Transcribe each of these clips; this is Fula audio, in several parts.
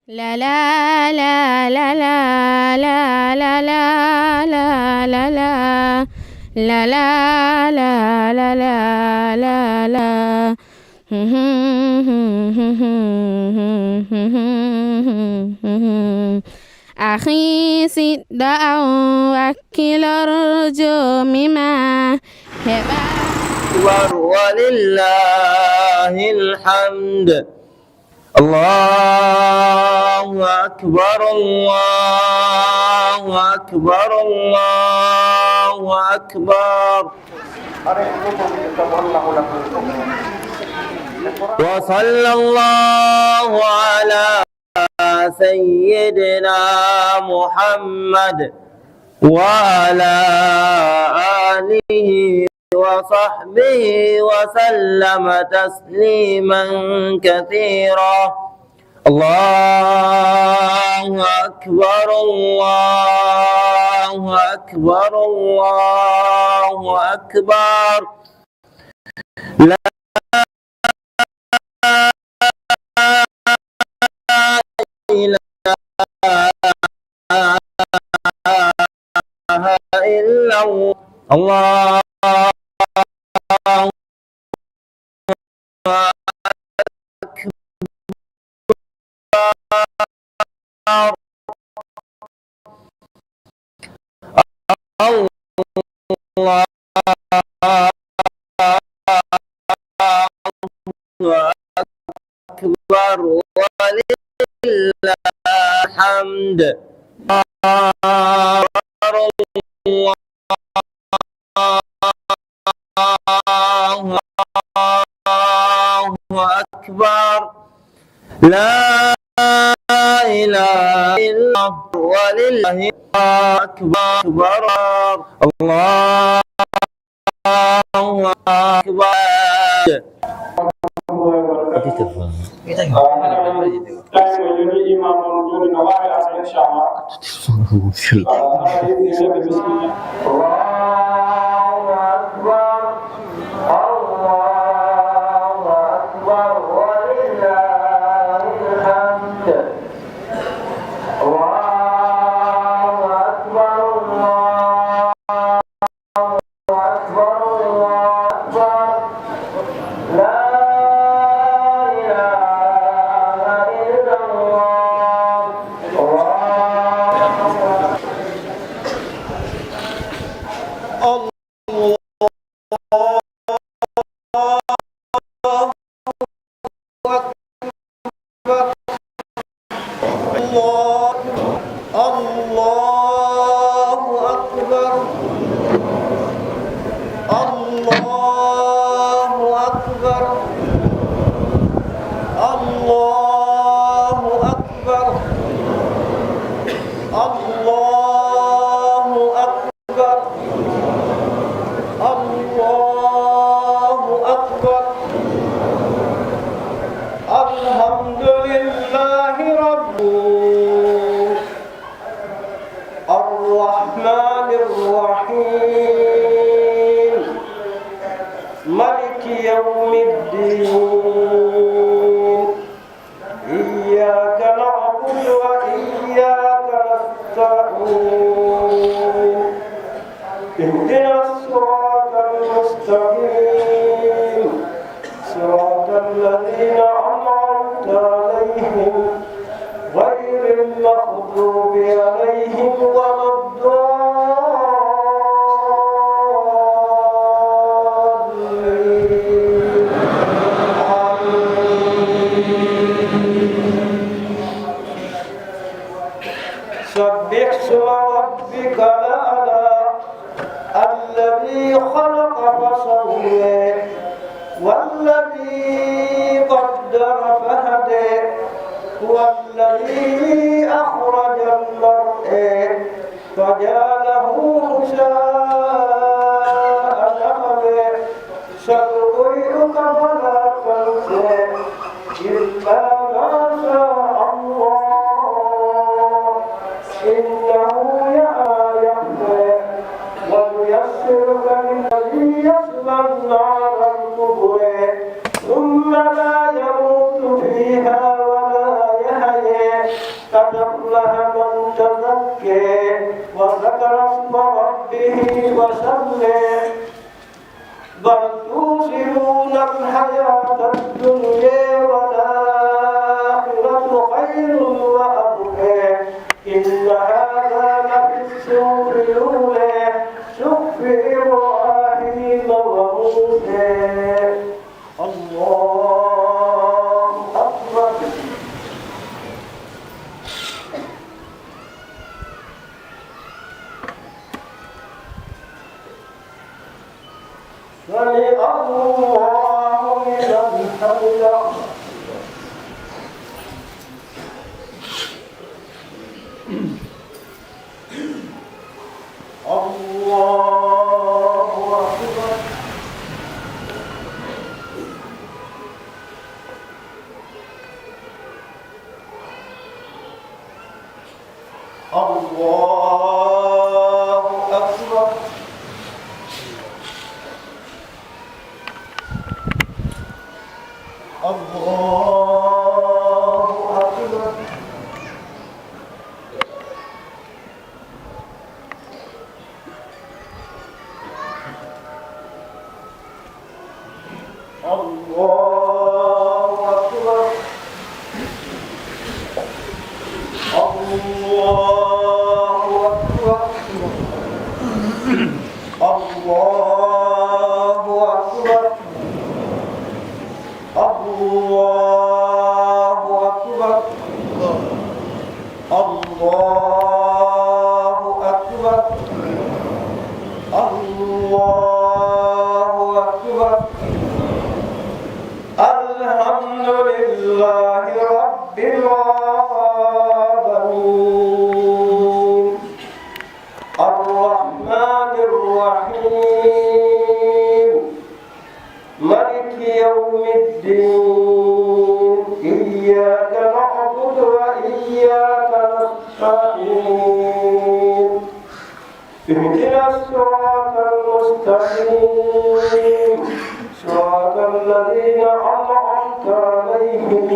La la la la la la la la la la la la la la la la la أخي سد وكل ارجو مما ولله الحمد. الله أكبر الله أكبر الله أكبر. وصلى الله على سيدنا محمد وعلى آله وصحبه وسلم تسليما كثيرا. الله أكبر الله أكبر الله أكبر. لا إله إلا الله. الله أكبر ولله الحمد. الله أكبر. لا إله إلا الله ولله أكبر. الله أكبر. الرحمن الرحيم مالك يوم الدين إياك نعبد وإياك نستعين اهدنا الصراط المستقيم صراط الذين أنعمت عليهم غير المغضوب عليهم ولا الضالين. سبح اسم ربك الأعلى الذي خلق فسوى والذي قدر فهدى والذي أخرج المرء فجعله غثاء نحوا سنقرئك فلا تنسى إلا ما شاء الله إنه يعلم ونيسرك للذي يصلى النار الكبرى ثم لا يموت فيها ولا يحيى قد أفلح من تزكى وذكر اسم ربه وصلى بل توصلون الحياة الدنيا والآخرة خير وأبقى إن هذا لفي الصحف الأولى صحف إبراهيم وموسى الله أكبر. سمع الله لمن حمده. الله أكبر. الله أكبر. الله أكبر. الله أكبر. الله أكبر. الله أكبر. الله أكبر. الله أكبر. الله أكبر. الحمد لله رب العالمين الرحمن الرحيم مالك يوم الدين إياك نعبد وإياك نستعين اهدنا الصراط المستقيم صراط الذين أنعمت عليهم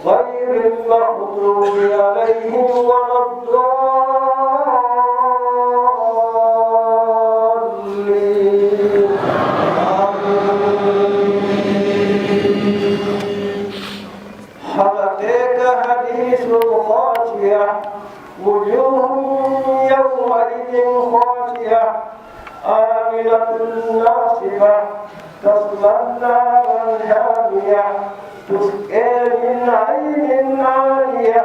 غير المغضوب عليهم ولا الضالين. هل أتاك حديث الغاشية وجوه يومئذ خاشعة عاملة ناصبة تصلى نارا حامية تسقى من عين عالية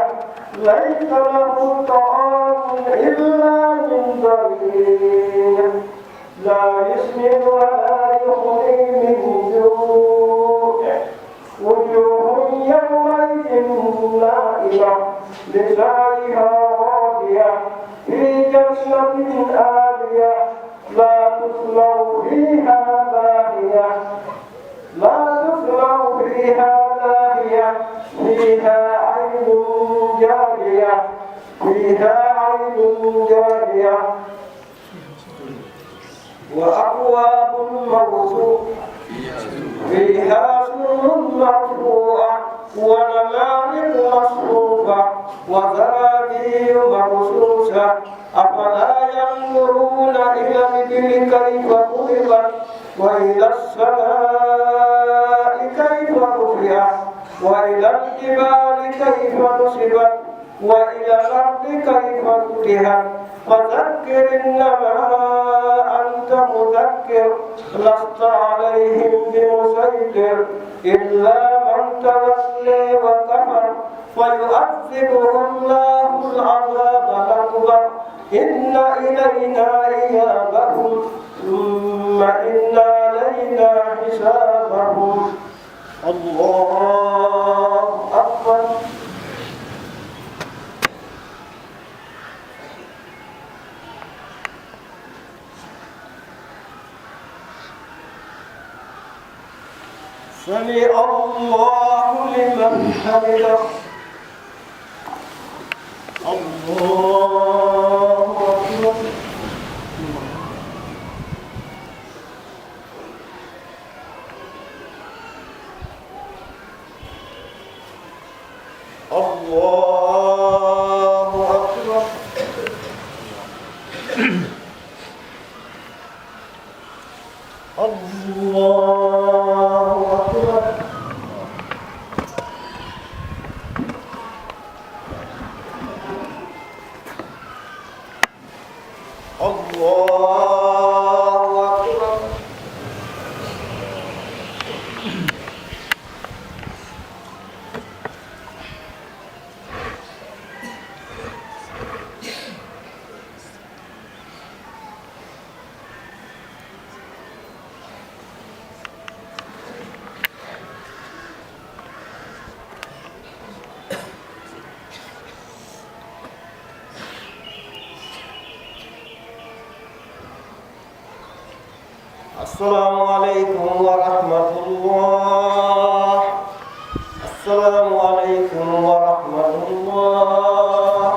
ليس له طعام إلا من ضريع لا يسمن ولا يغني من جوع وجوه يومئذ نائمة لسعيها راضية في جنة عالية لا تسمع فيها لاغية فيها عين جارية وأكواب موضوعة فيها سرر مرفوعة ونمارق مصفوفة وزرابي مبثوثة أفلا ينظرون إلى الإبل كيف خلقت وإلى السماء كيف رفعت وإلى الجبال كيف نصبت وإلى الأرض كيف فتحت فذكر إنما أنت مذكر لست عليهم بمسيطر إلا من تولى وكفر فيؤذبه الله العذاب الأكبر إن إلينا إيابهم ثم إن علينا حسابهم. الله أكبر. سمع الله لمن حمده. الله أكبر. الله السلام عليكم ورحمة الله. السلام عليكم ورحمة الله.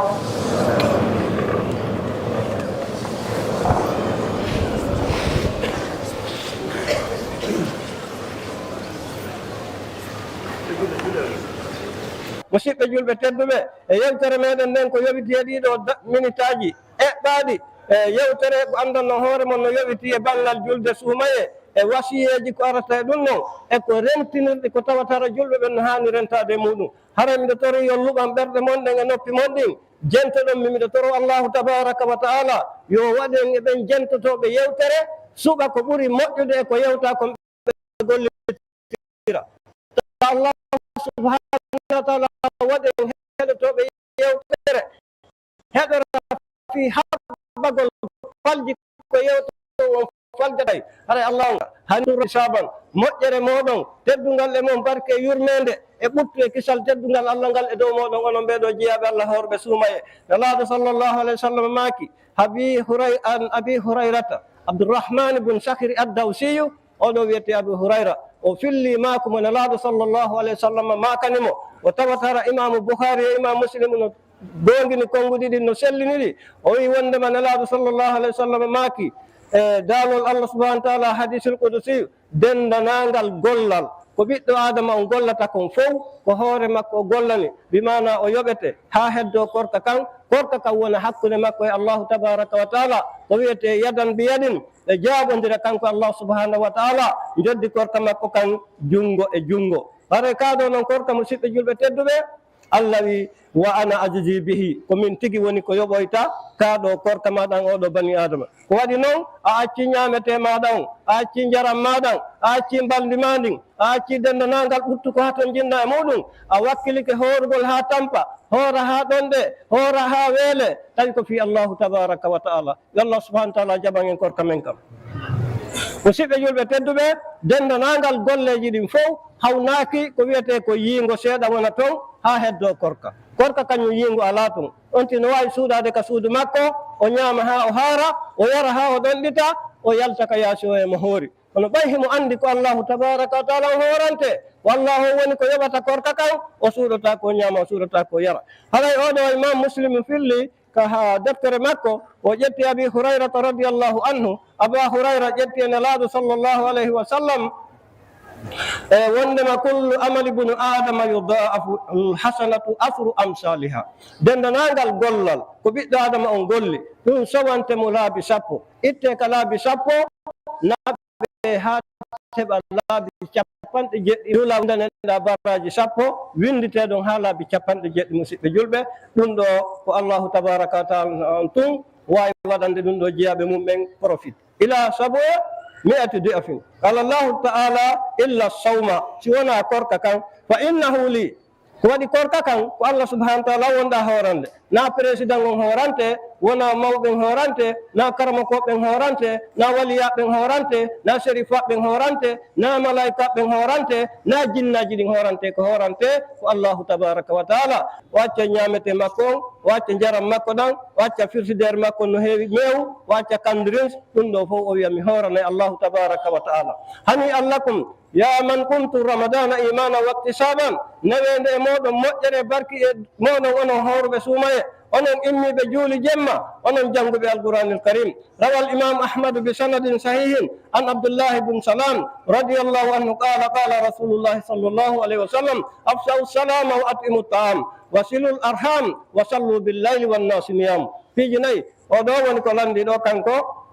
musidɓe julɓe tedduɓe e yewtere meɗen nden ko yoɓiti e ɗiɗo minute aji eɓɓaɗi e yewtere ko andanno hoore mon no yoɓiti e ballal julde suumaye e wasiyeji ko arata e ɗum noon e ko rentinirɗe ko tawatara julɓe ɓen no hani rentade e muɗum hara miɗo tori yo luɓan ɓerɗe monɗen e noppi monɗin jentoɗon miɗo toro allahu tabaraka wa taala yo waɗen eɓen jentotoɓe yewtere suɓa ko ɓuuri moƴƴude e ko yewta ko ɓe gollitira allah subhanahu wa taala waɗen heɗotoɓe yewtere heɗora fi haɓɓagol falji ko yewto on faljaɗay haray allah hani saban moƴƴere moɗon teddungal e mon barke yurmede e ɓuttu e kisal teddungal allah ngal e dow moɗon onon ɓeɗo jeeyaɓe allah horɓe suumaye nelaɗo sallllahu alayhi wa sallam maaki an abi hurayrata abdourahmane bun sakhiri addawsiyu oɗo wiyete abou hurayra o filli maako mo nelaɗo sallllahu alayhi wa sallam makanimo o tawatara imamu bouhari e imam muslim no dongini konnguɗi ɗi no selliniɗi o wi wondema nelaɗo sallllahu alayhi wa sallam maaki e daalol allah subahana wa taala hadisul qudusi dendanangal gollal ko ɓiɗɗo adama on gollata kon fof ko hoore makko o gollani bimana o yoɓete ha heddo korka kan wona hakkude makko e allahu tabaraka wa taala ko wiyete yadan bi yadin ɓe jaabodira kanko allah subhanahu wa taala joddi korka makko kan jungo e jungo hare kaɗo noon korka musidɓe julɓe tedduɓe allah wi wa ana ajiji bihi komin tigi woni ko yoɓoyta kaɗo korka maɗan oɗo bani adama ko waɗi noon a acci ñamete maɗa on a acci jaram maɗan a acci mbaldi ma ndin a acci dendanagal ɓuttu ko haton jinna e muɗum a wakkilike horugol ha tampa hoora ha ɗonɗe hoora ha weele tawi ko fi allahu tabaraka wa taala yo allah subahana wa taala jaɓan en korka men kam musidɓe julɓe tedduɓe dendanagal golleji ɗin fof hawnaki ko wiyete ko yiingo seeɗa wona toon ha heddo korka kañum yiingo ala toon on ti no wawi suuɗade ka suudu makko o ñaama ha o haara o yara ha o ɗonɗita o yalta ka yaasi o emo hoori kono ɓay himo andi ko allahu tabaraka wa taala o hoorante wallahu woni ko yoɓata korka kan o suuɗata ko ñaama o suuɗata ko yara haray oɗo imam muslim filli ka ha deftere makko o ƴetti abi hurayrata radiallahu anhu aba hurayra ƴetti e nelaɗo sallllahu alayhi wa sallam e wondema kullu amali bunu adama yudaafu lhasanatu asru amsaliha dendanagal gollal ko ɓiɗɗo adama on golli ɗum sowantemo laabi sappo itte ka laabi sappo naɓe ha heɓa laabi capanɗe jeɗɗi ɗulaneɗa baraji sappo winditeɗon ha laabi capanɗe jeɗɗi musidɓe julɓe ɗum ɗo ko allahu tabaraka wa taala on tun wawi waɗande ɗum ɗo jeeyaɓe mumɓen profite ila sabo mi'ati di'afin qala allahu taala illa sawma si wona korka kan fa innahu li ko waɗi korka kan ko allah subahana wa taala wonɗa hoorande na président on hoorante wona mawɓen hoorante na karmakoɓen hoorante na waliyaɓen hoorante na sérifaɓen hoorante na malaikaɓen hoorante na jinnaji ɗin hoorante ko hoorante ko allahu tabaraka wa taala wacca ñamete makko on wacca jaram makko ɗan wacca frigidaire makko no heewi meew wacca kandrins ɗum ɗo fof o wiya mi hoorane allahu tabaraka wa taala hani allakum ya man kuntu ramadana imana waqtisaban nawede e moɗon moƴƴere barki e moɗon onon hawruɓe suumaye onon immiɓe juuli jemma onon jannguɓe alqouranil karim rawal imam ahmadu bi sanadin sahihin an abdoullahi bne salam radiallahu anhu qala qala rasulullahi sallllahu alayhi wa sallam afsau salama wa atimu taam wa silul arham wa sallu billayli wannasi niyam piiji nayyi oɗo woni ko landi ɗo kanko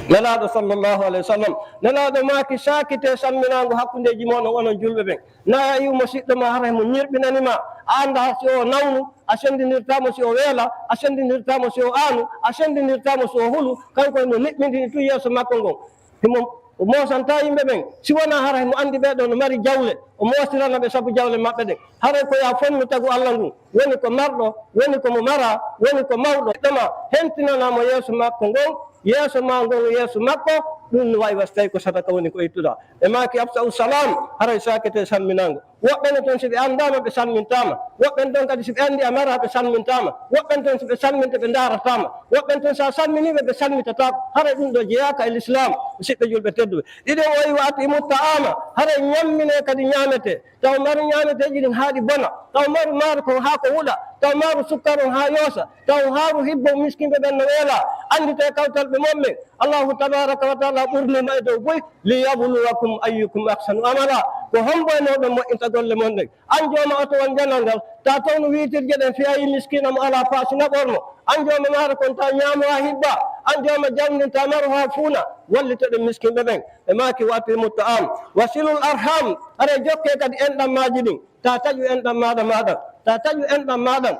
nelaɗo sallllahu alayhi wa sallam nelaɗo maki sakite salminago hakkudeji moɗon onon julɓe ɓen na yiw mo siɗɗo ma hara mo ñirɓinanima a anda si o nawnu a sendinirtamo si o weela a sendinirtamo si o aanu a sendinirtamo si o huulu kanko no niɓɓidini tu yeeso makko ngon himo o mosanta yimɓe ɓen si wona hara mo andi ɓeɗo no mari jawle o mostirana ɓe saabu jawle maɓɓe ɗen haray ko ya fonnu tagu allah ngu woni ko marɗo woni komo mara woni ko mawɗo ɗoma hentinanamo yeeso makko ngon yeeso ma ngon yeeso makko ɗum wawi wastay ko sadaka woni ko ittuɗa e maki absa'u salam haray sakete salminango woɓɓene toon si ɓe andama ɓe salmintama woɓɓen toon kadi si ɓe andi amara ɓe salmintama woɓɓen toon si ɓe salminta ɓe daratama woɓɓen toon sa salminiɓe ɓe salmitatako haray ɗum ɗo jeyaka e l'islam siɓɓe julɓe tedduɓe ɗiɗen o wi wa atimu ta'ama haray ñammine kadi ñamete taw maru ñameteji ɗin haaɗi bona taw maru maaro kon ha ko wuɗa taw maru sukkaron ha yoosa taw haaru hibbo miskimɓe ɓen no weela andite kawtal ɓe momɓe allahu tabaraka wa taala ɓurnima e dow boy liyabluwakum ayyukum ahsanu amala ko hombo e mawɓe moƴƴinta golle mon ɗen an jooma oto won janal ngal ta tawno wiitirje ɗen fiyayi miskina mo ala paasina ɓorno an jooma maaro kon ta ñaamo ha hibba an jooma jawdinta maro ha fuuna wallitoɗen miskimɓe ɓen e maki watimu ta'am wasilul arham ara jokke kadi enɗam maji ɗin ta taƴu enɗam maɗa maɗan ta taƴu enɗam maɗan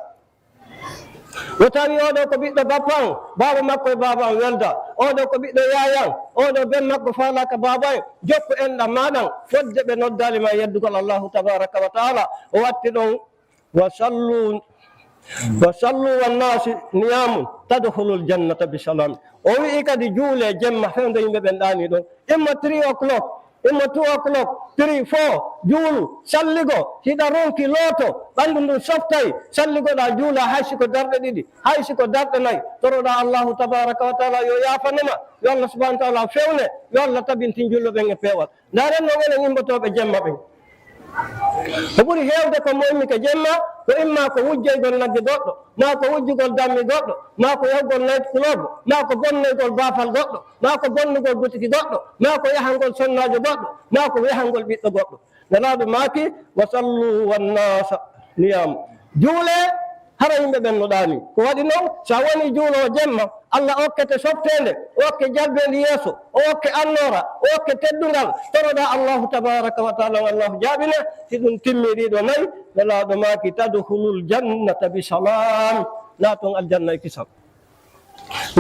o tawi oɗo ko ɓiɗɗo bappan baba makko e baba an welda oɗo ko ɓiɗɗo yayan oɗo ben makko falaka baba en jokku enɗam maɗan fodde ɓe noddalima yeddugol allahu tabaraka wa taala o watti ɗon wa sallu wannasi niyamun tadkhulul jannata bisalam o wii kadi juule jemma fewde yimɓe ɓen ɗani ɗon imma 3 o'clock imma 2 o'clock 3 4 juulu salligo hiɗa ronki looto ɓanndu ndun softay salligoɗa juula hay siko darɗe ɗiɗi hay siko darɗe nayyi toroɗa allahu tabaraka wa taala yo yafanoma yo allah subahana taala fewne yo allah tabintin jullo ɓen e peewal ndaren noon enen immotoɓe jemma ɓen ko ɓuri heewde ko moymi ko jemma ko imma ko wujjoygol nagge goɗɗo ma ko wujjugol dammi goɗɗo ma ko yahgol night club ma ko bonnoygol baafal goɗɗo ma ko bonnugol butiki goɗɗo ma ko yahangol sonnajo goɗɗo ma ko yahangol ɓiɗɗo goɗɗo nelaɗo maaki wa sallu wannasa niyam juule hara yimɓe ɓen no ɗaani ko waɗi noon so a woni juulowo jemma allah okkete softede o okke jalbede yeeso o okke annora o okke teddungal toroɗa allahu tabaraka wa taala wallahu jaaɓine si ɗum timmi ɗiɗo nayyi nelaɗo maaki tadkhulul jannata bi salam naaton aljanna e kisam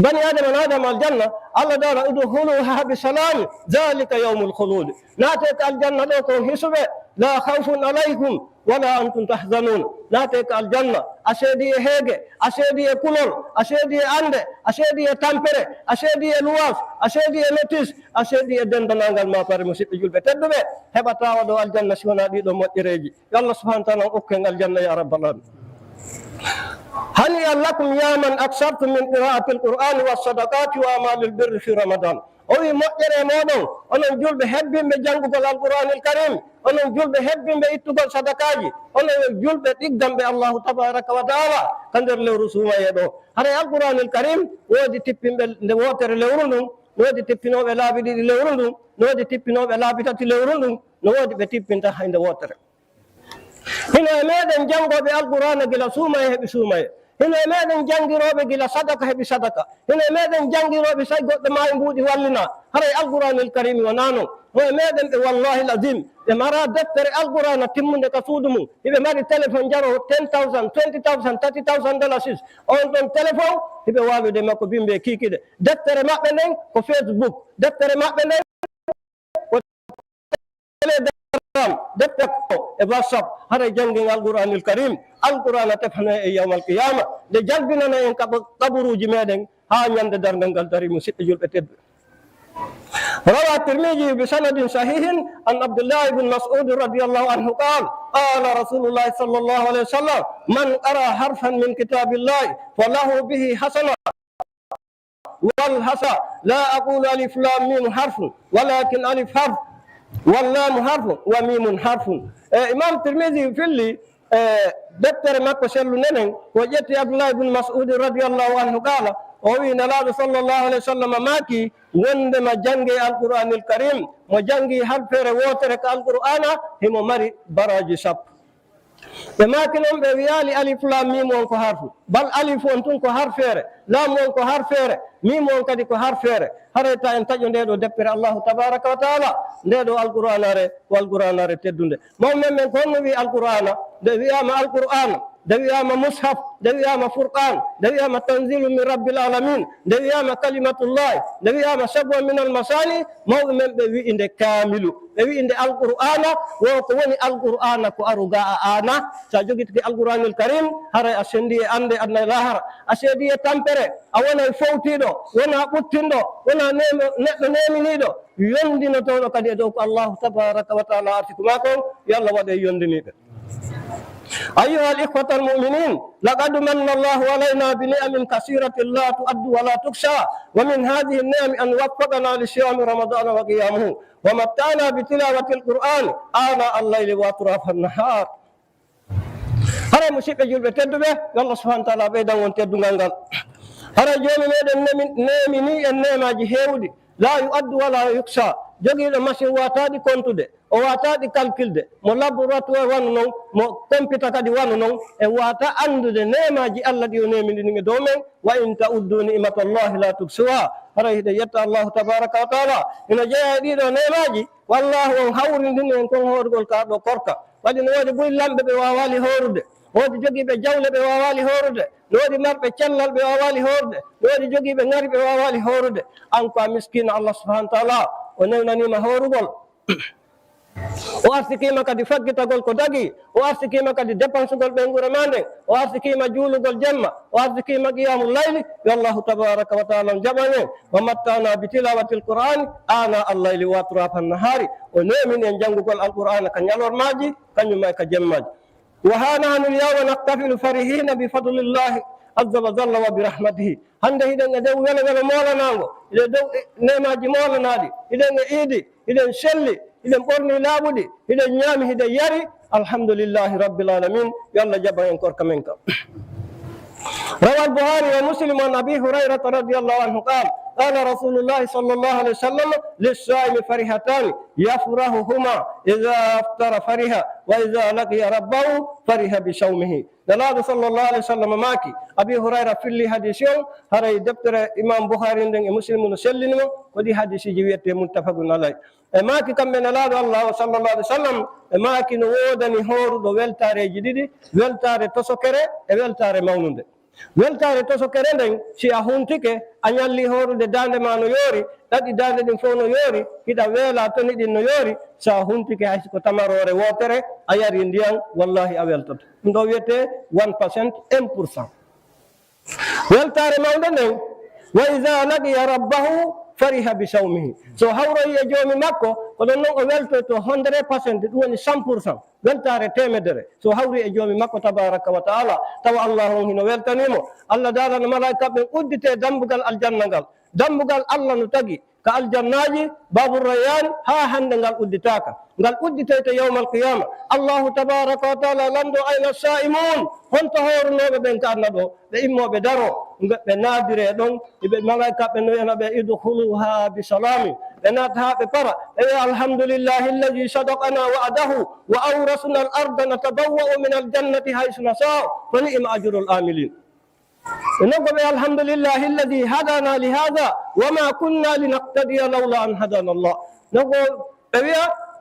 bani adama naadama aljanna allah dara udkhuluha bi salam dhalika yawmul khulud naate ko aljanna ɗo ko hisuɓe la khawfun alaykum wala antum tahzanun naate ko aljanna a seedi e heege a seedi e kulol a seedi e ande a seedi e tampere a seedi e luwas a seedi e notice a seedi e dendanangal ma pare musidɓe julɓe tedduɓe heɓatawa ɗo aljanna si wona ɗiɗo moƴƴereji yo allah subahana taala on okken aljanna ya rabbal alamin هنيئا لكم يا من أكثرتم من قراءة القرآن والصدقات وأعمال البر في رمضان أوي مؤجر مودون أنا جلب هبين بجانب القرآن الكريم أنا جلب هبين بيتقول صدقاجي أنا جلب تقدم بالله تبارك وتعالى كندر له رسوما يدو هذا القرآن الكريم ودي تبين بالوتر لورندم ودي تبينه بلابدي لورندم ودي تبينه بلابدي لورندم ودي بتبين تحين الوتر هنا ماذا جنبه بالقرآن جل سوما يهب سوما هنا ماذا جنجروبه جل صدقة هب صدقة هنا ماذا جنجروبه سيقط ما يبودي ولنا هذا القرآن الكريم ونانو هو ماذا والله العظيم لما رأى دفتر القرآن تمون كسودمو إذا ما التلفون جرو 10,000 20,000 30,000 دولار أنتم تلفون إذا وابد ما كبين بكي كده دفتر ما بنين كفيسبوك دفتر ما بنين دفتر واتساب هذا جنگ القرآن الكريم القرآن تفنى يوم القيامة لجلبنا إن قبروا جمادين ها يند درنگال داري مسيب جلبتد روى الترمذي بسند صحيح عن عبد الله بن مسعود رضي الله عنه قال قال رسول الله صلى الله عليه وسلم من قرأ حرفا من كتاب الله فله به حسنة والحسنة لا أقول ألف لام ميم حرف ولكن ألف حرف واللام حرف وميم حرف إمام الترمذي في اللي دكتور مكة سلو ننن وجدت عبد الله بن مسعود رضي الله عنه قال وين الله صلى الله عليه وسلم ماكي عندما جنگي القرآن الكريم وجنگي حرف وترك القرآن هم مري براج سب لكن هم بيالي ألف لام ميم وانكو حرف بل ألف وانتو حرف لام وانكو حرف ميم وانكو حرف harata en taƴo ndeɗo deppere allahu tabaraka wa taala ndeɗo alqur'anare walqur'anare teddude mawmen men ko honno wi alqur'ana nde wiyama alqur'ana nde wiyama mushaf nde wiyama furqan nde wiyama tanzilu min rabbil alamin nde wiyama kalimatullahi nde wiyama sabwa min almasani mawɓe men ɓe wi inde kamilu inde alqur'ana wo ko woni alqur'ana ko aruga ana sa jogitke alqur'anul karim haray a sendi e ande adna lahara a seedi e tampere a wona e fowtiɗo wona ɓuttinɗo wona neɗɗo neminiɗo yondino tawɗo kadi e dow ko allahu tabaraka wa taala artiku ma kon yo allah waɗe yondiniɓe أيها الإخوة المؤمنين لقد من الله علينا بنعم كثيرة لا تؤد ولا تحصى ومن هذه النعم أن وفقنا لصيام رمضان وقيامه ومتعنا بتلاوة القرآن آناء الليل وأطراف النهار هذا مشيك جلب تدبه الله سبحانه وتعالى بيدا وانتدنا هذا جوم ميدا نامني النعمة جهودي لا يؤد ولا يحصى jogi ɗo machine wataɗi contude o wataɗi calculde mo laboratoire wano noon mo computa kadi wano noon e wata andude nemaji allah ɗi o nemini e dow men wa in ta'uddu ni'matallahi la tuhsuha hara hiɗe yetta allahu tabaraka wa taala ina jeeya ɗiɗo nemaji wallahu on hawrindini en kon horgol ka ɗo korka waɗi no woodi buy lamɓe ɓe wawali horude woodi jogiiɓe jawle ɓe wawali horude no woodi marɓe cellal ɓe wawali horude no woodi jogiiɓe ngari ɓe wawali horude an ko a miskina allah subahanahu wa taala o newnanima horugol o arsikima kadi faggitagol ko dagi o arsikima kadi dépensegol ɓengure ma nden o arsikima juulugol jemma o arsikima qiyamu layli yo allahu tabaraka wa taala on jaɓanen wa mattana bi tilawati l qur'ani ana allayli wa atrafa nahari o nemin en janngugol alqur'ana ka ñalormaji kañumma ka jemmaji wa ha nahnu lyawma naktafilu farihina bi fadlillahi azza wa jalla wa bi rahmatihi hande hiɗen e dow wele wele molanago iɗe dow nemaji molanaɗi hiɗen e iidi hiɗen selli hiɗen ɓorni laaɓuɗi hiɗen ñaami hiɗen yari alhamdulillahi rabbil alamin yo allah jaɓa en korka men kam روى البخاري ومسلم عن ابي هريره رضي الله عنه قال رسول الله صلى الله عليه وسلم للصائم فرحتان يفرحهما اذا افطر فرح واذا لقي ربه فرح بصومه دلال صلى الله عليه وسلم ماكي ابي هريره في لي حديث هراي دفتر امام بخاري ندن مسلم نسلنو ودي حديث جويت متفق عليه ماكي كم من الله صلى الله عليه وسلم ماكي no wodani horuɗo weltareji ɗiɗi weltare tosokere e weltare mawnude weltare tosokere nden si a huntike a ñalli horude dande ma no yoori ɗaɗi dande ɗin fof no yoori hiɗa weela toni ɗin no yoori sa huntike haysiko tamarore wotere a yari ndiyan wallahi a weltoto ɗum ɗo wiyete 1% 1%. weltare mawde nden wa ida laqiya rabbahu fariha bi sawmihi so hawroyi e joomi makko ko ɗon noon o weltoto 100%, ɗum woni 100%. weltare temedere so hawri e joomi makko tabaraka wa taala tawa allah on hino weltanimo allah darano malaika ɓen uddite dambugal aljanna ngal dambugal allah no tagi ka aljannaji babu rayyan ha hande ngal udditaka ngal udditete yawma alqiyama allahu tabaraka wa taala lando ayna saimun honto horunoɓe ɓen ka anna ɗo ɓe immoɓe daro ɓe naadire ɗon ɓe malaika ɓe no wiyana ɓe idkhuluha bi salami ɓe naata ha ɓe para ɓe wiya alhamdulillahi alladi sadaqana wa'adahu wa awrasna al arda natabawwa'u min aljannati haysu nasa'u fa ni'ma ajrul amilin نقول الحمد لله الذي هدانا لهذا وما كنا لنقتدي لولا أن هدانا الله نقول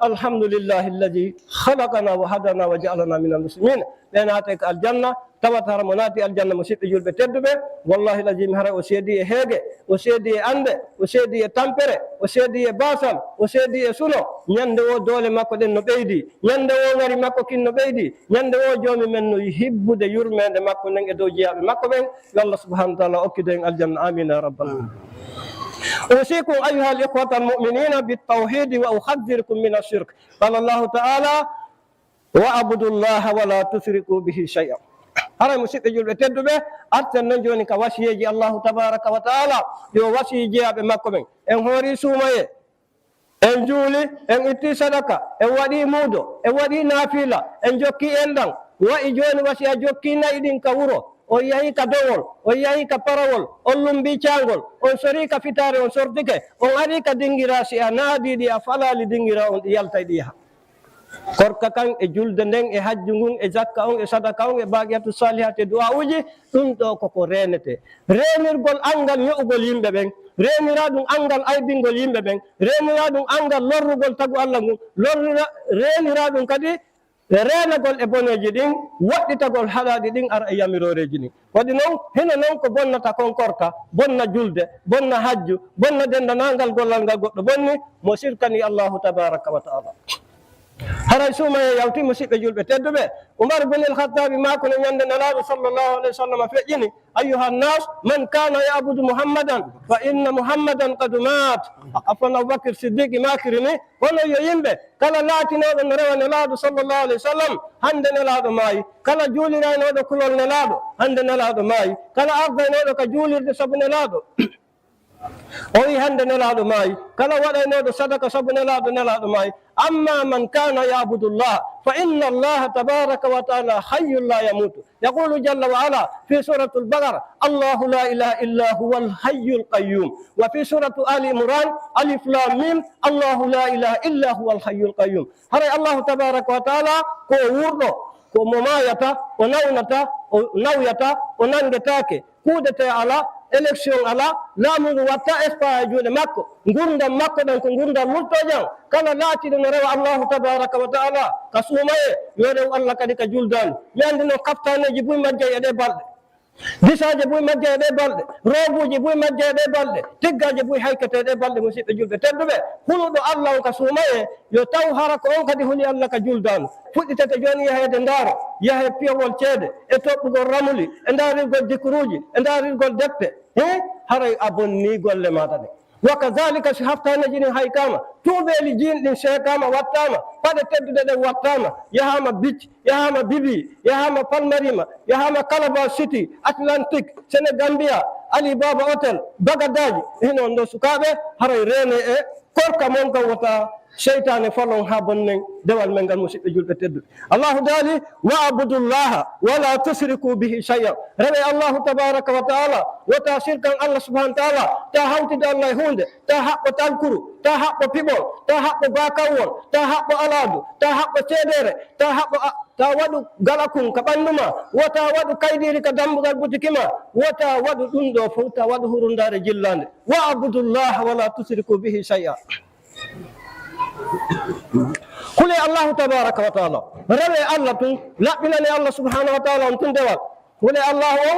الحمد لله الذي خلقنا وهدانا وجعلنا من المسلمين لأن أتيك الجنة توتر مناتي الجنة مسيب يجول بتدبه والله الذي مهر وسيدي هيجة وسيدي أند وسيدي تامبرة وسيدي باسل وسيدي سنو يندو دول ما كدن نبيدي يندو غري ما كين نبيدي يندو جومي من يحب ده يرمى ده ما كنن إدو جيا ما كبين الله سبحانه وتعالى أكيدين الجنة آمين يا رب العالمين. أوصيكم أيها الإخوة المؤمنين بالتوحيد وأحذركم من الشرك قال الله تعالى وأعبدوا الله ولا تشركوا به شيئا هذا مسيب يجول بتدبه أرسل نجوني كواسيجي الله تبارك وتعالى يو واسيجي أبي مكمن إن هوري سوماي إن جولي إن إتي صدقة إن ودي مودو إن ودي نافلة إن جوكي إندان وإجوني واسي جوكي نايدين كورو o yahi ka dowol o yahi ka parawol on lumbi cangol on sori ka fitare on sordike on ari ka dingira si a naadiɗi a falali dingira on ɗi yalta ɗi yaha korka kan e julde nden e hajju ngun e zakka on e sadaka on e baqiyatu salihate du'a uji ɗum ɗo koko renete renirgol angal ño'ugol yimɓe ɓen renira ɗum angal aybingol yimɓe ɓen renira ɗum angal lorrugol tagu allah ngun renira ɗum kadi renagol e boneji ɗin waɗɗitagol haɗaɗi ɗin ara e yamiroreji ɗin waɗi noon hino noon ko bonnata konkorka bonna julde bonna hajju bonna dendanangal gollal ngal goɗɗo bonni mo sirkani allahu tabaraka wa taala haray suuma e yawti musidɓe julɓe tedduɓe Umar bin al-Khattabi mako no ñande nelaɗo sallllahu alayhi wa sallam feƴƴini ayuha nnas man kana yabudu muhammadan fa inna muhammadan qad mat afan aboubacre siddiqi makirini hono yo yimɓe kala laatinoɗo no rewa nelaɗo sallllahu alayhi wa sallam hande nelaɗo maayi kala juuliraynoɗo kulol nelaɗo hande nelaɗo maayi kala ardaynoɗo ka juulirde saabu nelaɗo o wi hande nelaɗo maayi kala waɗaynoɗo sadaka saabu nelaɗo maayi amma man kana yabudullah fa inna allaha tabaraka wa taala hayyun la yamutu yaqulu jalla wa ala fi surati al-baqara allahu la ilaha illa huwa al-hayyu al-qayyum wa fi surati ali imran alif lam mim allahu la ilaha illa huwa al-hayyu al-qayyum haray allahu tabaraka wa taala ko wurɗo ko mo mayata o nawnata o nawyata o nangetake kuudete ala élection ala laamu ngu watta espoir e juuɗe makko gurdam makko ɗen ko gurdam murtojan kala laatiɗo no rewa allahu tabaraka wa taala ka suumaye yo rew allah kadi ka juldani mi andi no kaftaneji buy majja e ɗe balɗe disaje buy majja e ɗe balɗe robuji buy majja e ɗe balɗe tiggaje buy haykete e ɗe balɗe musidɓe julɓe tedduɓe huluɗo allah on ka suumaye yo taw hara ko on kadi huli allah ka juldani fuɗɗitete joni yahede ndaaro yahe piyowol ceede e toɓɓugol ramuli e daarirgol dikruji e daarirgol debte haray a bonni golle maɗa ɗe wa kadalika so haftaneji ɗin haykama tuuɓeli jiin ɗin seekama wattama paɗe tedduɗe ɗen wattama yahama bicc yahama bibi yahama palmarima yahama calaba city atlantique sénégambia ali baba hôtel bagadaji hinon ɗo sukaɓe haray rene e korka mon kam wota seytane falon ha bonnen dewal men ngal musidɓe julɓe tedduɓe allahu daali wa abudullaha wala tusriku bihi shay'an rewe allahu tabaraka wa taala wota sirkan allah subahana taala ta hawtide allah e hunde ta haɓɓo talkuru ta haɓɓo piɓol ta haɓɓo bakawwol ta haɓɓo aladu ta haɓɓo ceedere ta haɓɓo ta waɗu galakun ka ɓannuma wota waɗu kaydiri ka dambugal butikima wota waɗu ɗum ɗo fof ta waɗu hurundare jillande wa abudullaha wala tusriku bihi shay'an kule allahu tabaraka wa taala rewe allah tun laɓɓinani allah subhanahu wa taala on tun dewal kule allahu o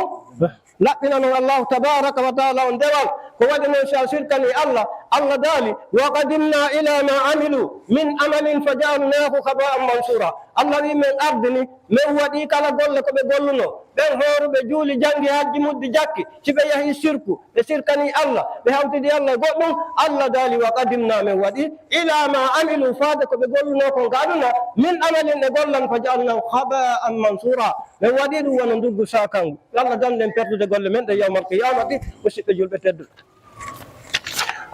laɓɓinanon allahu tabaraka wa taala on dewal ko waɗi noon sa sirkani allah allah daali wa qadimna ila ma amilu min amalin fa jaalnahu haba'an mansura allah wi min ardini min waɗi kala golle ko ɓe golluno ɓen hooruɓe juuli jangi hajji muddi jakki si ɓe yahi sirku ɓe sirkani allah ɓe hawtidi allah goɗɗum allah daali wa qadimna min waɗi ila ma amilu faade ko ɓe golluno kon gaɗuna min amalin e gollan fa jaalnahu haba'an mansura min waɗi ɗum wona nduggu sakangu allah danden perdude golle men ɗe yawmal qiyamati musidɓe julɓe tedduɗe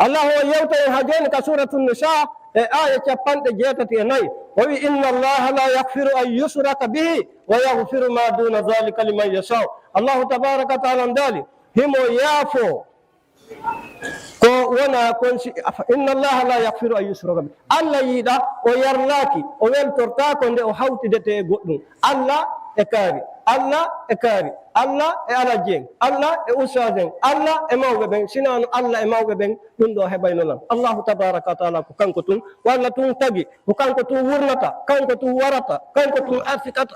الله هو يوتي هجين كسورة النساء آية 64 وي إن الله لا يغفر أن يشرك به ويغفر ما دون ذلك لمن يشاء الله تبارك وتعالى دالي هم يافو إن الله لا يغفر أن يشرك به الله يدا ويرلاكي ويلترتاكم دي وحوتي دي قدن الله ekari Allah e ala jeng Allah e usaden Allah e mawɓe ɓen sinano Allah e mawɓe ɓen ɗum ɗo heɓayno nan allahu tabaraka wa taala ko kanko tun walla tun tagi ko kanko tun wurnata kanko tun warata kanko tun artikata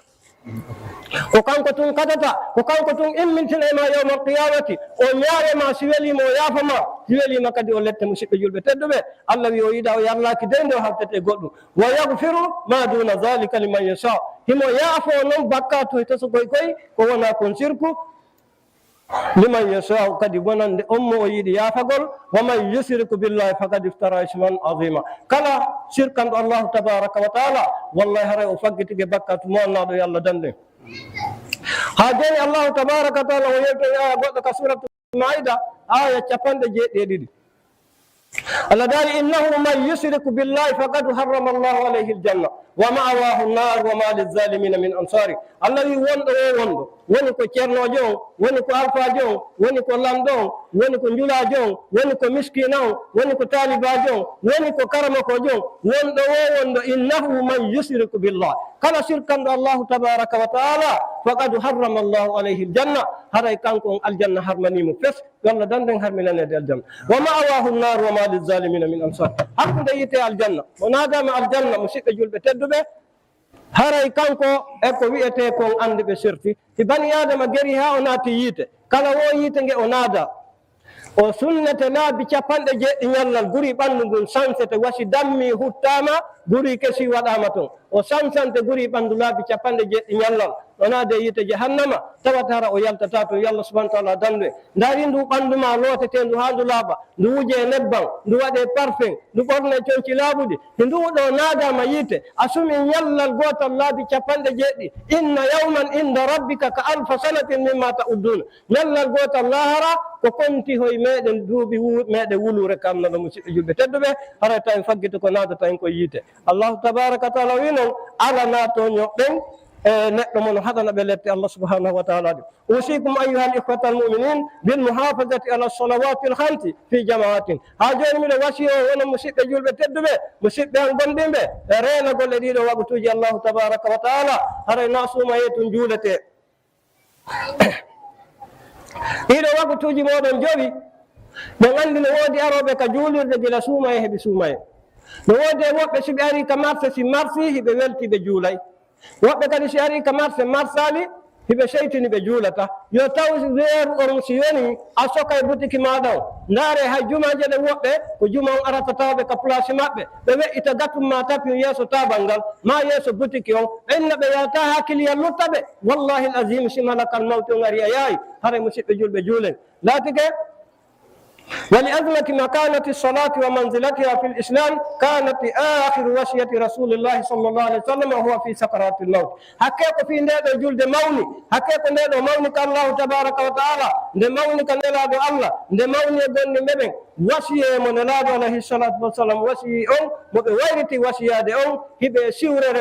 ko kanko tun kadata ko kanko tun immintinema yawma alqiyamati o ñaawema si welima o yaafama si welima kadi o lette musidɓe julɓe tedduɓe allah wi o yiɗa o yarlaki de nde o hawtete goɗɗum wa yagfiru ma duna dhalika liman yasha himo yaafo noon bakkatu e toso koy koy ko wona kon sirku liman yashau kadi wonande on mo o yiɗi yaafagol wa man yusriku billahi faqad iftara isman azima kala sirkanɗo allahu tabaraka wa taala wallahi haray o faggitike bakkatu mo annaɗo yo allah dande ha joni allahu tabaraka wa taala o yewtoni aya goɗɗo ka suratu maida aya 92 Allah daali innahu man yushriku billahi faqad harrama allahu alayhi aljanna wa ma'awahu an-nar wa ma liz-zalimina min ansari allah wi wonɗo o wonɗo woni ko ceernojo on woni ko alfajo on woni ko lamɗo on woni ko njulajo on woni ko miskina on woni ko talibajo on woni ko karamakojo on wonɗo o wonɗo innahu man yushriku billah kala sirkanɗo allahu tabaraka wa taala faqad harrama allahu alayhi aljanna haray kanko on aljanna harmanimo fes walla danden harminanede aljanna wa ma'awahu an-nar wa ma liz-zalimina min ansar hakkude yite aljanna o naadama aljanna musidɓe julɓe tedduɓe haray kanko e ko wi'ete kon ande ɓe sirti si bani adama gari ha o naati yiite kala wo yiite nge o naada o sunnete laabi capanɗe jeeɗɗi ñallal guri ɓanndu ngun sansete wasi dammi huttama guri kesi waɗama toon o sansante guri ɓanndu laabi capanɗe jeeɗɗi ñallal o naade yiite jahannama tawata hara o yaltata to yallah subahana taala dandu e ndaari ndu ɓanndu ma lootete ndu haa ndu laaɓa ndu wuje nebban ndu waɗe parfum ndu ɓorne conci laaɓuɗi si nduɗo naadama yiite a sumi ñallal gootal laabi capanɗe jeeɗɗi inna yawman inda rabbika ka alfa sanatin mimma ta'udduna ñallal gootal lahara ko konti hoye meɗen duuɓi meɗen wulure kam nono musidɓe julɓe tedduɓe hara tawi faggita ko naadata en koye yiite allahu tabaraka wa taala wi noon ala naatoño ɓen neɗɗo mon haɗana ɓe lette allah subhanahu wa taala ɗi usikum ayuha l ihwata almuminin bilmuhafadati ala salawati l hamsi fi jamaatin ha joni miɗo wasi o wono musidɓe julɓe tedduɓe musidɓe an gonɗinɓe e reena golle ɗiɗo waɓatuji allahu tabaraka wa taala haray na suuma yeetum juulete ɗiɗo waɓatuji moɗon jowi ɓe gandi no woodi aroɓe ka juulirde gila suumaye heɓe suumaye no woodi e woɓɓe soɓe ari ka marse si marsi hiɓe welti ɓe juulay woɓɓe kadi si ari ka marse marsali hiɓe seytini ɓe juulata yo taw weeru on si yoni a soka e boutique maɗa o ndaare hay jumaje ɗe woɓɓe ko juma on aratataɓe ka place maɓɓe ɓe weƴƴita gatum ma tapi yeeso tabal ngal ma yeeso boutique on ɓenna ɓe yalta hakkiliyal lutta ɓe wallahi l azim simalakal mawte on ari a yaayi haray musidɓe julɓe juulen laatike ولأزمة مكانة الصلاة ومنزلتها في الإسلام كانت آخر وصية رسول الله صلى الله عليه وسلم وهو في سكرات الموت حقيقة في نادى جلد موني حقيقة نادى مونك الله تبارك وتعالى مونك نلاد الله موني بن مبن وصية من نلاد عليه الصلاة والسلام وصية ويرتي وصية هبه سورة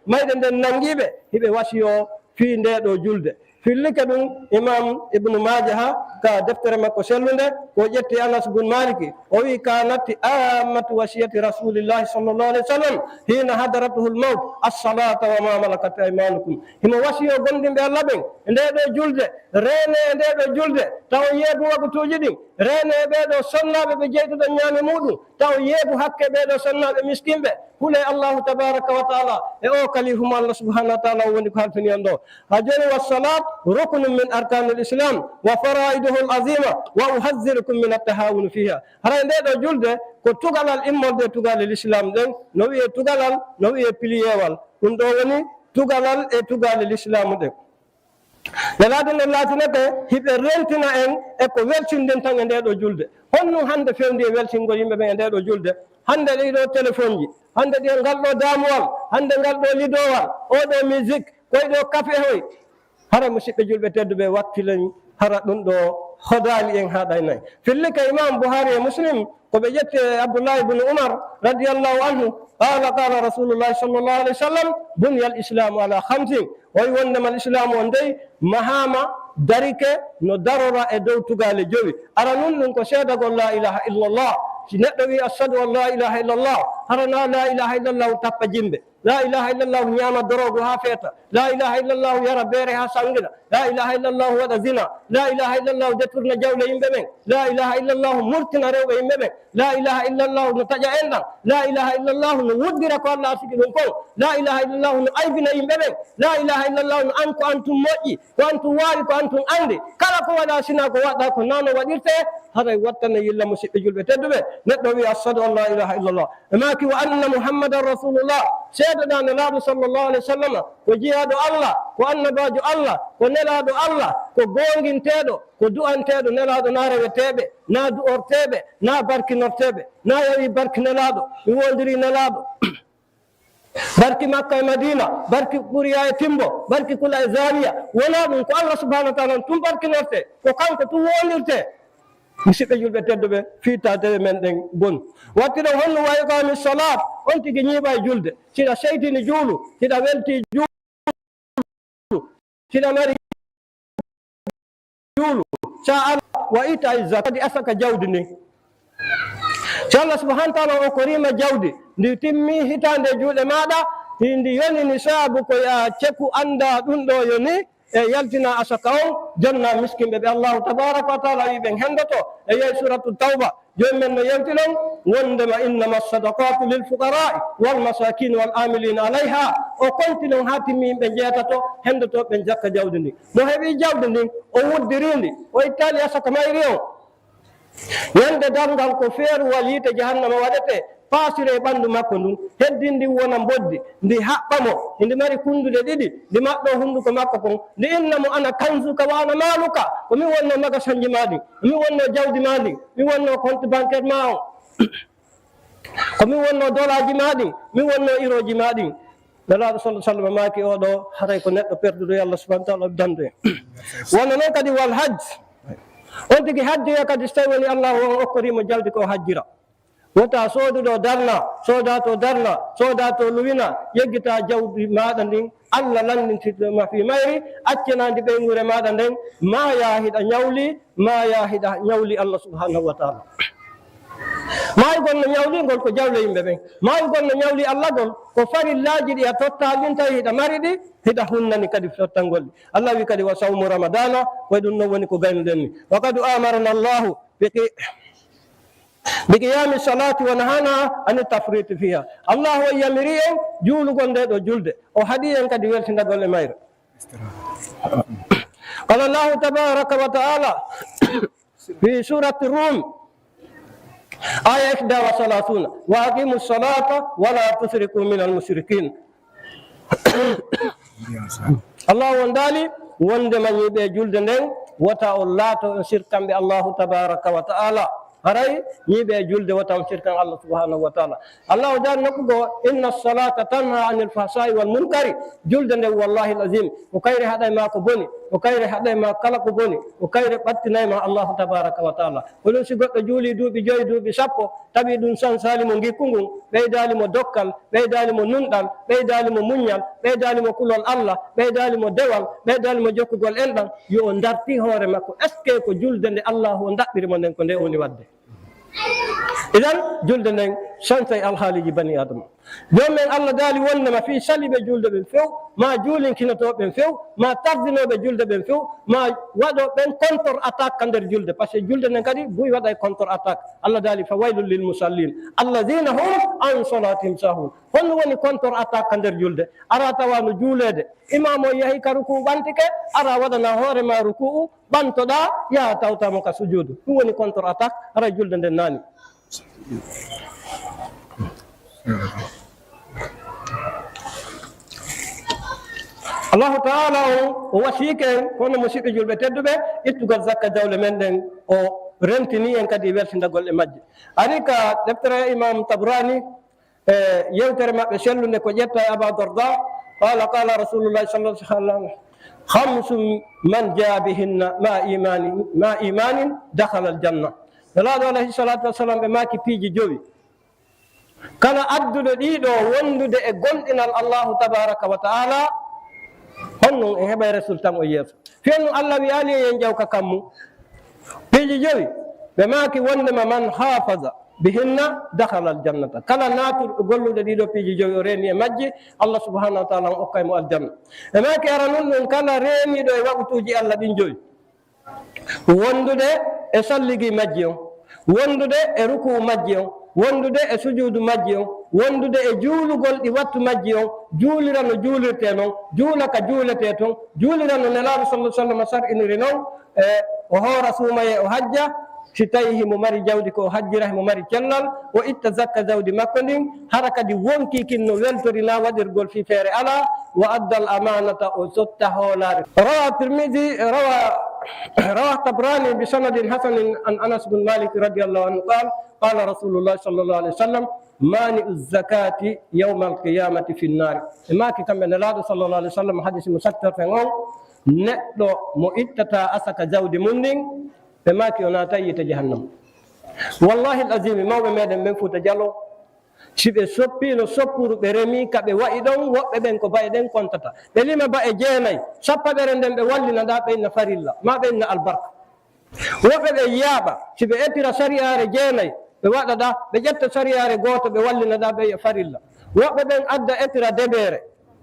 مايدة ننجيبه هبه وصية في نادى جلد fillike ɗum imam ibnu majaha ka deftere makko sellunde ko ƴetti anas bun maliki o wi kanatti amatu wasiyati rasulillahi sallllahu alih w sallam hina hadaratuhu lmaut assalata wa ma malakat aymanukum himo wasiyo gonɗinɓe allah ɓen e ndeɗo julde reene e ndeɗo julde taw yeebu wagutuji ɗin reene e ɓeɗo sonnaɓe ɓe jeytuɗo ñaame muɗum taw yeebu hakke ɓeɗo sonnaɓe miskinɓe hule allahu tabaraka wa taala e o kalifum allah subhanahu wa taala o woni ko halfini on ɗo ha joni wassalat ركن من أركان الإسلام وفرائده العظيمة وأحذركم من التهاون فيها هذا ندو جلد ko tugalal immorde tugal l'islam ɗen no wiye tugalal no wiye piliyewal ɗum ɗo woni tugalal e tugal l'islam ɗen nelaade nde laatinete hiɓe rentina en e ko weltinden tan e ndeɗo julde honno hannde fewndi e weltingol yimɓe ɓen e ndeɗo julde hannde ɗiɗo téléphone ji hannde ɗi ngal ɗo damuwal hannde ngal ɗo lidowal oɗo musique koyɗo café hoy hara musidɓe julɓe tedduɓe wattilen hara ɗum ɗo hodali en ha ɗaynayi fillika imam bouhari e muslim ko ɓe ƴetti abdoullahi bne oumar radiallahu anhu qala qala rasulullahi sallllahu alih w sallam bunya al islamu ala hamsin o wi wondema l islamu on dey mahama darike no darora e dow tugale jowi ara nun ɗum ko seedagol la ilaha illallah si neɗɗo wi ashhadu an la ilaha illallah harana la ilaha illallah tappa jimɓe la ilaha illallah ñama dorogo ha feeta la ilaha illallah yara beere ha sangina la ilaha illallah waɗa zina la ilaha illallah détourna jawle yimɓe ɓen la ilaha illallah murtina rewɓe yimɓe ɓen la ilaha illallah no taƴa enɗan la ilaha illallah no wuddira ko allah arsiki ɗum kon la ilaha illallah no aybina yimɓe ɓen la ilaha illallah no an ko antum moƴƴi ko antum waari ko antum andi kala ko waɗa sina ko waɗa ko nano waɗirte haray wattane yilla musidɓe julɓe tedduɓe neɗɗo wi ashhadu an la ilaha illallah e maki wa anna muhammadan rasulullah seedoɗa nelaaɗo sallllahu alih w sallam ko jeyaɗo allah ko annabajo allah ko nelaɗo allah ko gonguinteɗo ko du'anteɗo nelaɗo na reweteɓe na du'orteɓe na barkinorteɓe na yawi barki nelaɗo mi wondiri nelaɗo barki makka e madina barki ɓuriya e timbo barki kula e zawiya wona ɗum ko allah subahanahu wa taala tum barkinorte ko kanko tum wondirte musidɓe julɓe tedduɓe fiitadewe men ɗen boni watti ɗon honno wayi kami salat on tigi ñiiɓa e julde siɗa seytini juulu siɗa welti juulu siɗa mari juulu sa ala wa ita e zak kadi asaka jawdi ndin so allah subahana taala o ko rima jawdi ndi timmi hitande juuɗe maɗa ndi yonini saabu ko ya cekku anda ɗum ɗo yoni e yaltina asaka on jonna miskinɓe ɓe allahu tabaraka wa taala wi ɓen hendoto e yehi suratu tawba joni men no yewti ɗon وندم إنما الصدقات للفقراء والمساكين والعاملين عليها وكنت لهم هاتمين بنجاتو هندتو بنجاك جودني مهبي جودني وودريني وإيطاليا سكمايريو يند دانغال كفير وليت جهنم ودته pasire bandu makko ndu heddindi wona boddi ndi haɓɓamo ndi mari kundude ɗiɗi ndi maɗɗo hunduko makko kon ndi innamo ana kanzuka wa ana maluka ko mi wonno magasanji maɗi mi wonno jawdi maɗi mi wonno compte bancaire ma o ko mi wonno dolaji maɗi mi wonno iroji maɗi nelaɗo sallah sallam maki oɗo haray ko neɗɗo perduɗo yo Allah subahana taala dande wonno noon kadi wal hajj on tigi hajjoya kadi so tawi woni Allah on okkorimo jaldi ko hajjira wota sooduɗo darna sooda to darna sooda to luwina yeggita jawdi maɗa ndin Allah landintirma fi mayri accenandi ɓeygure maɗa nden ma yahiɗa ñawli Allah subhanahu wa taala maayi gonno ñawligol ko jawle yimɓe ɓen maayi gonno ñawli Allah gol ko farillaji ɗi a totta ɗin tawi hiɗa mari ɗi hiɗa hunnani kadi tottangol ɗi Allah wi kadi wa sawmu ramadana way ɗum noon woni ko gaynuɗen ni wa qad amarana Allahu بقيام الصلاة ونهانا عن التفريط فيها الله يمرئ جول غندو دو جولد او هديا كدي ويلتنا دول ماير قال الله تبارك وتعالى في سورة الروم آية 31 وأقيموا الصلاة ولا تشركوا من المشركين الله وندالي وندما يبي جولد نين وتا الله شركا بالله تبارك وتعالى haray yiɓe julde watam shirkan Allah subhanahu wa taala Allah jani nokku go inna salata tanha anil fahsai wal munkari julde nde wallahi alazim ko kayre haɗay ma ko boni ko kayre haɗay ma kala ko boni ko kayre ɓattinayma Allah tabaraka wa taala ko ɗum si goɗɗo juuli duuɓi joyi duuɓi sappo tawi ɗum sansalimo gikku ngun ɓeydalimo dokkal ɓeydalimo nunɗal ɓeydalimo muñal ɓeydalimo kulol Allah ɓeydalimo dewal ɓeydalimo jokkugol enɗam yo o darti hoore makko est ce que ko julde nde Allah o daɓɓirimo nden ko nde woni wadde idan julde nden sansay alhaaliji bani adama joni men Allah daali wondema fi saliɓe julde ɓen few ma juulinkinoto ɓen few ma tardinoɓe julde ɓen few ma waɗo ɓen contre attaque nder julde par ce que julde nden kadi buy waɗa contre attaque Allah daali fa waylul lil musallin alladina hum an salatihim sahun honno woni contre attaque nder julde ara tawano juulede imam o yahi ka ruku ɓantike ara waɗana hoorema ruku'u ɓantoɗa yaha tawtamo ka sujudu ɗum woni contre attaque ara julde nden nani Allahu taala o wasike en hono musidɓe julɓe tedduɓe ittugal zakka jawle men ɗen o rentini en kadi weltindagol e majje ari ka deftere imam Tabrani yewtere maɓɓe sellude ko ƴetta e Aba Darda qala rasulullahi sallallahu alaihi wasallam khamsum man jaa bihinna ma imanin dakhala aljanna nelaɗo alayhi salatu wassalam ɓe maki piiji jowi kala adduɗo ɗiɗo wondude e gonɗinal Allahu tabaraka wa taala honnon en heɓay résultat o yeeso fiyannum Allah wi ali en jawka kammu piiji jowi ɓe maki wondema man hafaza bihinna dakhala aljannata kala naturɗo gollude ɗiɗo piiji jowi o reeni e majje Allah subhanahu wa taala on okkaymo aljanna ɓe maki ara nun ɗum kala reeniɗo e waɓutuji Allah ɗin joyi wondude e salligi majji on wondude e ruku majji on wondude e sujudu majji on wondude e juulugol ɗi wattu majji on juulira no juulirte noon juula ka juulete toon juulira no nelaɗo sallah sallam sar'iniri noon e o hoora suumaye o hajja si tawi himo mari jawdi ko o hajjira himo mari cellal o itta zakka jawdi makko ndin hara kadi wonkikin no weltorina waɗirgol fi feere ala wa addal amanata o sotta hoolare rawa tirmidi روى الطبراني بسند حسن عن انس بن مالك رضي الله عنه قال رسول الله صلى الله عليه وسلم مانع الزكاة يوم القيامة في النار ما كتم نلاد صلى الله عليه وسلم حديث مسكر فنون نتلو مؤتتا أسك زود منين فما كيوناتا يتجهنم والله العظيم ما بمدن من فوت جالو siɓe soppino soppuru ɓe remi kaɓe waɗi ɗon woɓɓe ɓen ko baye ɗen contata ɓe lima ba e jeenayyi sappaɓere nden ɓe wallina ɗa ɓenna farilla ma ɓenna albarka woɓɓe ɓe yaaɓa si ɓe ettira sariyare jeenayyi ɓe waɗa ɗa ɓe ƴetta sariyare goto ɓe wallina ɗa ɓe farilla woɓɓe ɓen adda ettira deɓere